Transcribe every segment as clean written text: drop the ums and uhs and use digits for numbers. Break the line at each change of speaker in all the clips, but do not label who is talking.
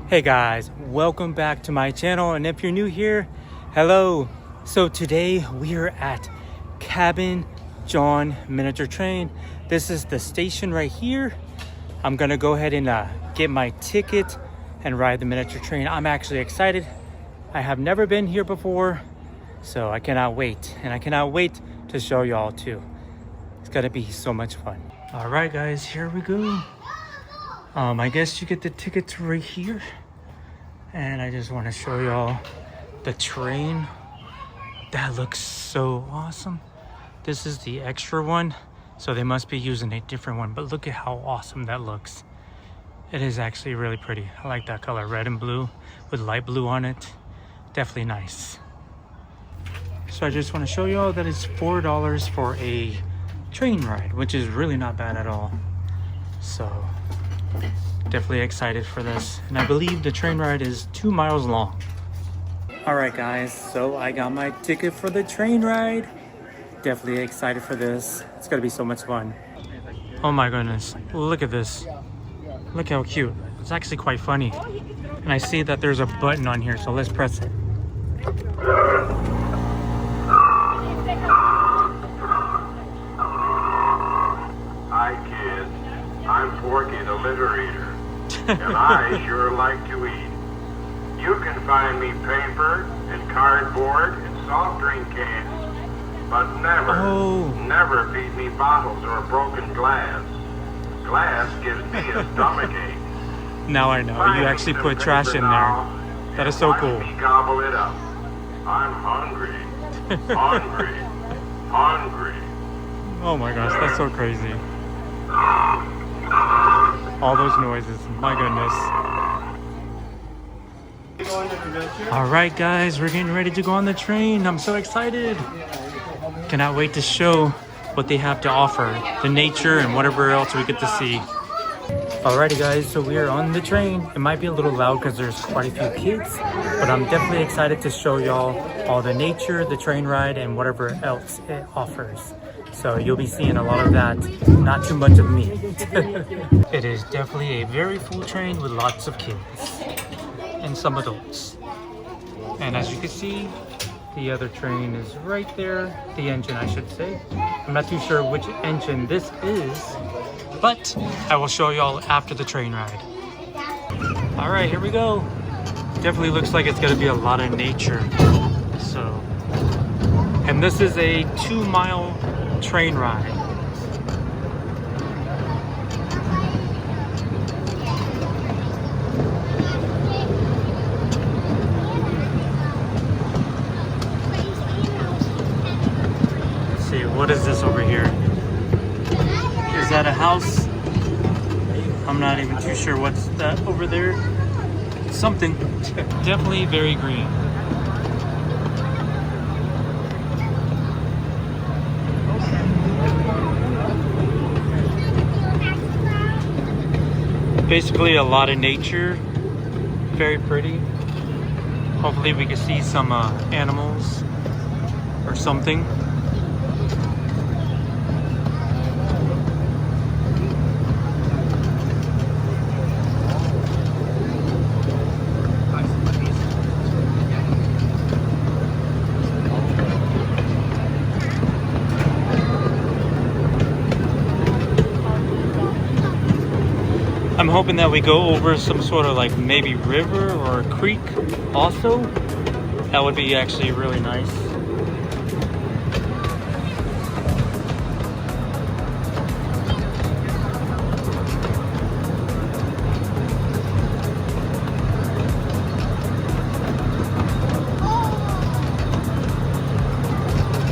Hey guys, welcome back to my channel, and if you're new here, hello. So today we are at Cabin John Miniature Train. This is the station right here. I'm gonna go ahead and get my ticket and ride the miniature train. I'm actually excited. I have never been here before, so I cannot wait, and I cannot wait to show y'all too. It's gonna be so much fun. All right guys, here we go. I guess you get the tickets right here. And I just want to show y'all the train. That looks so awesome. This is the extra one, so they must be using a different one, but look at how awesome that looks. It is actually really pretty. I like that color, red and blue with light blue on it. Definitely nice. So I just want to show y'all that it's $4 for a train ride, which is really not bad at all. So definitely excited for this, and I believe the train ride is 2 miles long. All right guys, so I got my ticket for the train ride. Definitely excited for this. It's gonna be so much fun. Oh my goodness, look at this. Look how cute. It's actually quite funny, and I see that there's a button on here, so let's press it.
Hi kids, I'm Forky the litter eater, and I sure like to eat. You can find me paper and cardboard and soft drink cans, but never feed me bottles or broken glass. Glass gives me a stomachache.
Now I know, you actually put trash in there. That is so cool.
Watch me gobble it up. I'm hungry, hungry, hungry.
Oh my gosh, that's so crazy. All those noises, my goodness. All right guys, we're getting ready to go on the train. I'm so excited. Cannot wait to show what they have to offer, the nature and whatever else we get to see. Alrighty guys, so we are on the train. It might be a little loud because there's quite a few kids, but I'm definitely excited to show y'all all the nature, the train ride, and whatever else it offers. So you'll be seeing a lot of that, not too much of me. It is definitely a very full train with lots of kids and some adults. And as you can see, the other train is right there, the engine I should say. I'm not too sure which engine this is, but I will show y'all after the train ride. All right, here we go. Definitely looks like it's gonna be a lot of nature. So, and this is a 2-mile train ride. Let's see, what is this over here? Is that a house? I'm not even too sure what's that over there. Something. Definitely very green. Basically a lot of nature, very pretty. Hopefully we can see some animals or something. I'm hoping that we go over some sort of like maybe river or a creek also. That would be actually really nice.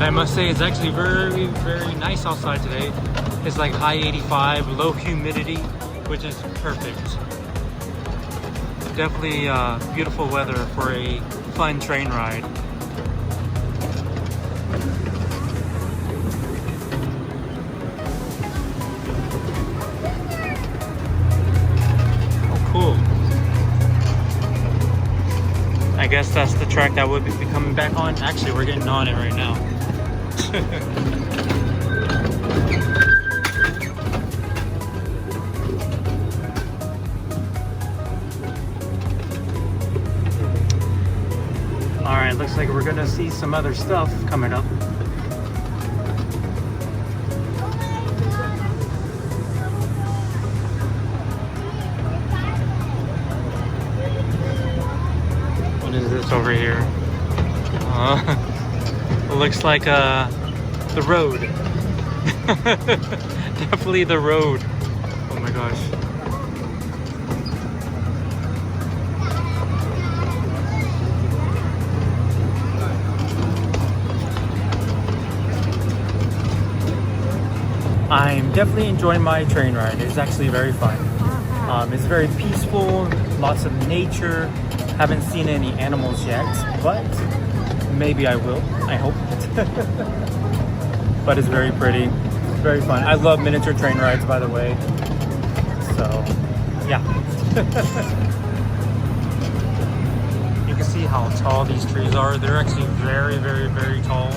I must say it's actually very, very nice outside today. It's like high 85, low humidity, which is perfect. Definitely beautiful weather for a fun train ride. Oh, cool. I guess that's the track that would be coming back on. Actually, we're getting on it right now. like we're gonna see some other stuff coming up. What is this over here? It looks like the road. Definitely the road. Oh my gosh. I'm definitely enjoying my train ride. It's actually very fun. It's very peaceful, lots of nature. Haven't seen any animals yet, but maybe I will. I hope. But it's very pretty. It's very fun. I love miniature train rides, by the way. So, yeah. You can see how tall these trees are. They're actually very, very, very tall.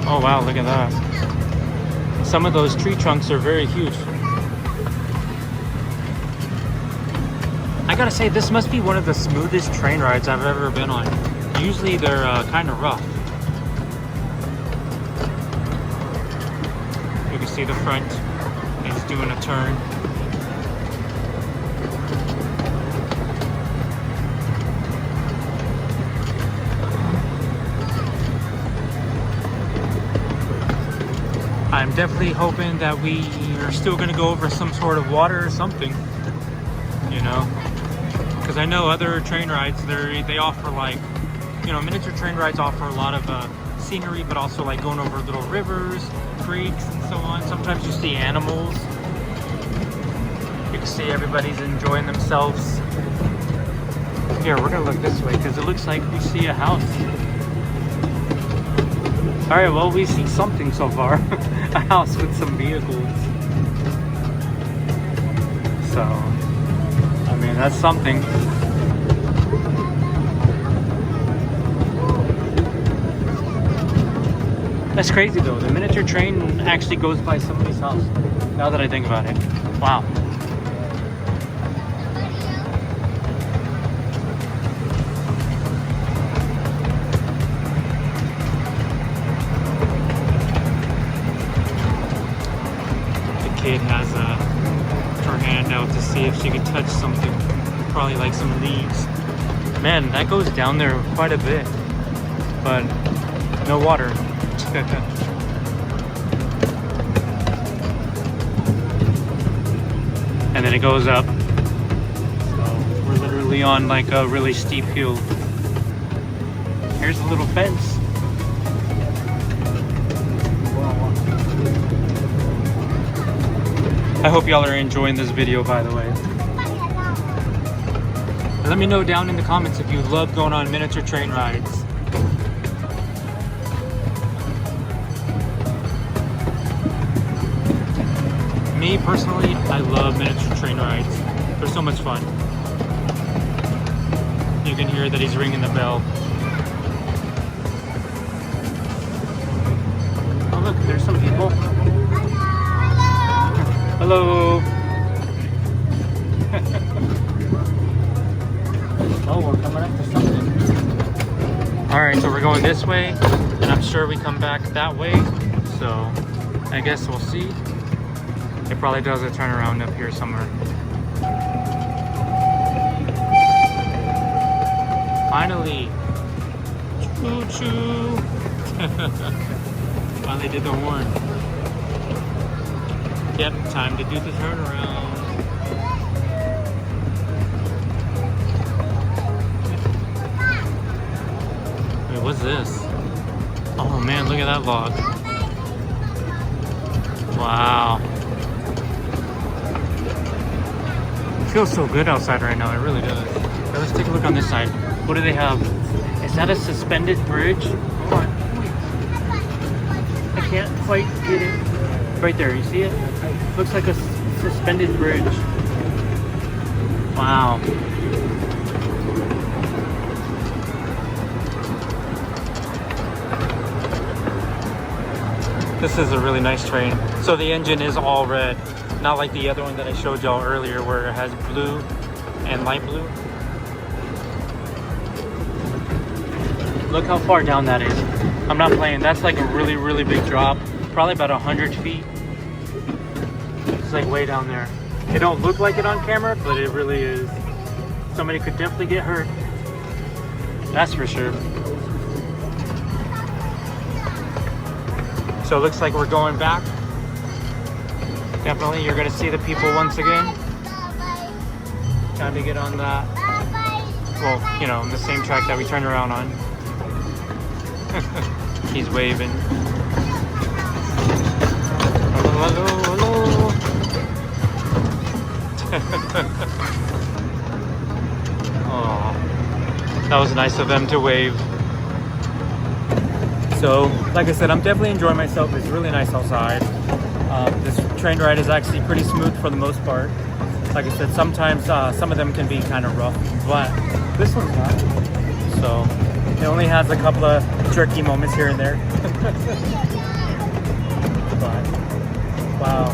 Oh wow, look at that. Some of those tree trunks are very huge. I gotta say, this must be one of the smoothest train rides I've ever been on. Usually they're kind of rough. You can see the front is doing a turn. I'm definitely hoping that we are still going to go over some sort of water or something, you know, because I know other train rides, they offer like, you know, miniature train rides offer a lot of scenery, but also like going over little rivers, creeks, and so on. Sometimes you see animals. You can see everybody's enjoying themselves. Here, we're going to look this way because it looks like we see a house. All right, well, we see something so far. A house with some vehicles. So, I mean, that's something. That's crazy though. The miniature train actually goes by somebody's house. Now that I think about it. Wow. Kid has her hand out to see if she could touch something, probably like some leaves. Man, that goes down there quite a bit, but no water. And then it goes up, so we're literally on like a really steep hill. Here's a little fence. I hope y'all are enjoying this video, by the way. Let me know down in the comments if you love going on miniature train rides. Me, personally, I love miniature train rides. They're so much fun. You can hear that he's ringing the bell. Oh look, there's some people. Hello. Oh, we're coming up to something. Alright, so we're going this way, and I'm sure we come back that way. So, I guess we'll see. It probably does a turnaround up here somewhere. Finally. Choo-choo. Finally did the horn. Yep, time to do the turnaround. Wait, what's this? Oh man, look at that log. Wow. It feels so good outside right now, it really does. Okay, let's take a look on this side. What do they have? Is that a suspended bridge? Hold on. I can't quite get it. Right there, you see it? Looks like a suspended bridge. Wow. This is a really nice train. So the engine is all red, not like the other one that I showed y'all earlier where it has blue and light blue. Look how far down that is. I'm not playing. That's like a really, really big drop. Probably about 100 feet. It's like way down there. It don't look like it on camera, but it really is. Somebody could definitely get hurt. That's for sure. So it looks like we're going back. Definitely, you're gonna see the people once again. Time to get on that. Well, you know, on the same track that we turned around on. He's waving. Hello, hello, hello. Oh, that was nice of them to wave. So, like I said, I'm definitely enjoying myself. It's really nice outside. This train ride is actually pretty smooth for the most part. Like I said, sometimes some of them can be kind of rough, but this one's not. So, it only has a couple of jerky moments here and there. But, wow.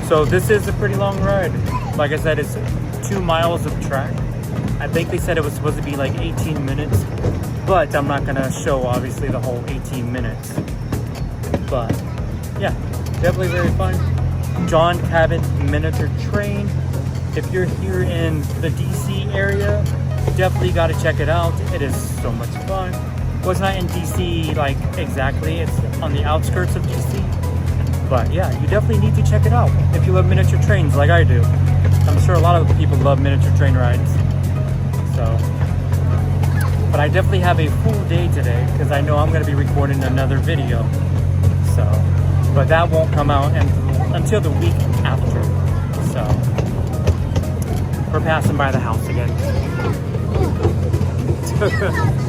So this is a pretty long ride. Like I said, it's 2 miles of track. I think they said it was supposed to be like 18 minutes, but I'm not gonna show obviously the whole 18 minutes. But yeah, definitely very fun. John Cabot Miniature Train. If you're here in the DC area, definitely got to check it out. It is so much fun. Well, it's not in DC like exactly, it's on the outskirts of DC. But yeah, you definitely need to check it out if you love miniature trains like I do. I'm sure a lot of people love miniature train rides. So, but I definitely have a full day today because I know I'm going to be recording another video. So, but that won't come out until the week after. So, we're passing by the house again.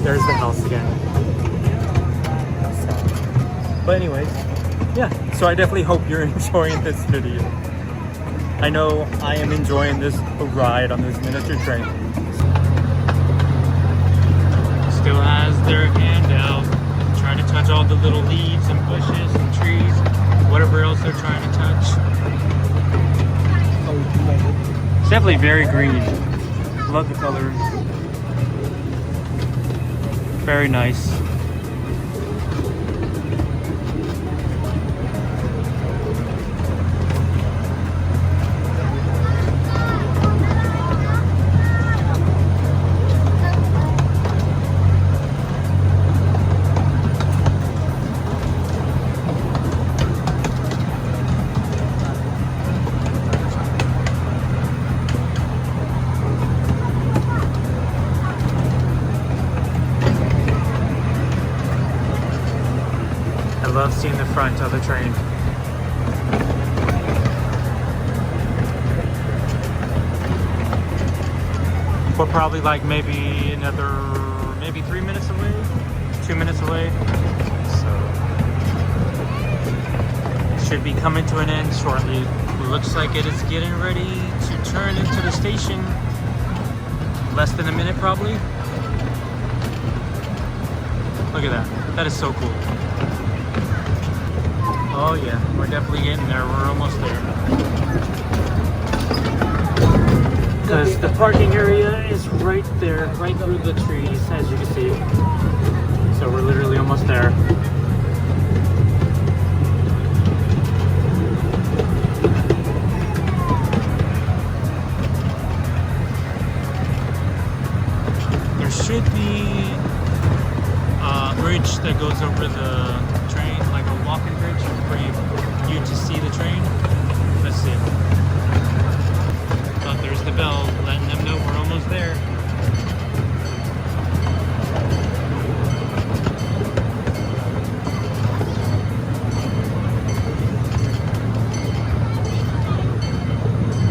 There's the house again. So, but anyways, yeah. So I definitely hope you're enjoying this video. I know I am enjoying this ride on this miniature train. Still has their hand out, trying to touch all the little leaves and bushes and trees, whatever else they're trying to touch. It's definitely very green. Love the colors. Very nice. I love seeing the front of the train. We're probably like maybe 3 minutes away, 2 minutes away. So it should be coming to an end shortly. Looks like it is getting ready to turn into the station. Less than a minute probably. Look at that. That is so cool. Oh yeah, we're definitely getting there. We're almost there. Because the parking area is right there, right through the trees, as you can see. So we're literally almost there. There should be a bridge that goes over the train, like a walking bridge for you to see the train. Let's see. But there's the bell letting them know we're almost there.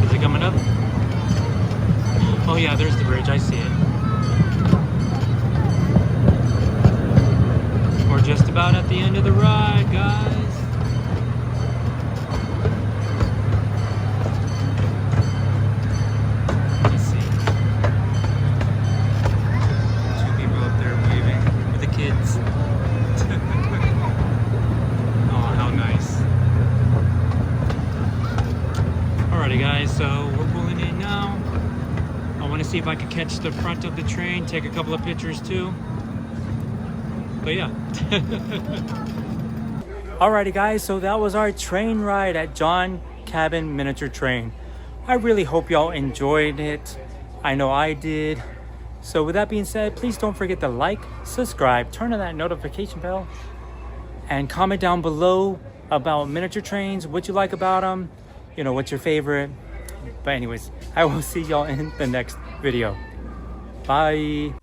Is it coming up? Oh yeah, there's the bridge. I see it. We're just about at the end of the ride, guys. Let's see. 2 people up there waving with the kids. Oh, how nice. Alrighty, guys, so we're pulling in now. see if I can catch the front of the train, take a couple of pictures too. But yeah. Alrighty guys, so that was our train ride at John Cabin Miniature Train. I really hope y'all enjoyed it. I know I did. So with that being said, please don't forget to like, subscribe, turn on that notification bell, and comment down below about miniature trains, what you like about them, you know, what's your favorite. But anyways, I will see y'all in the next video. Bye.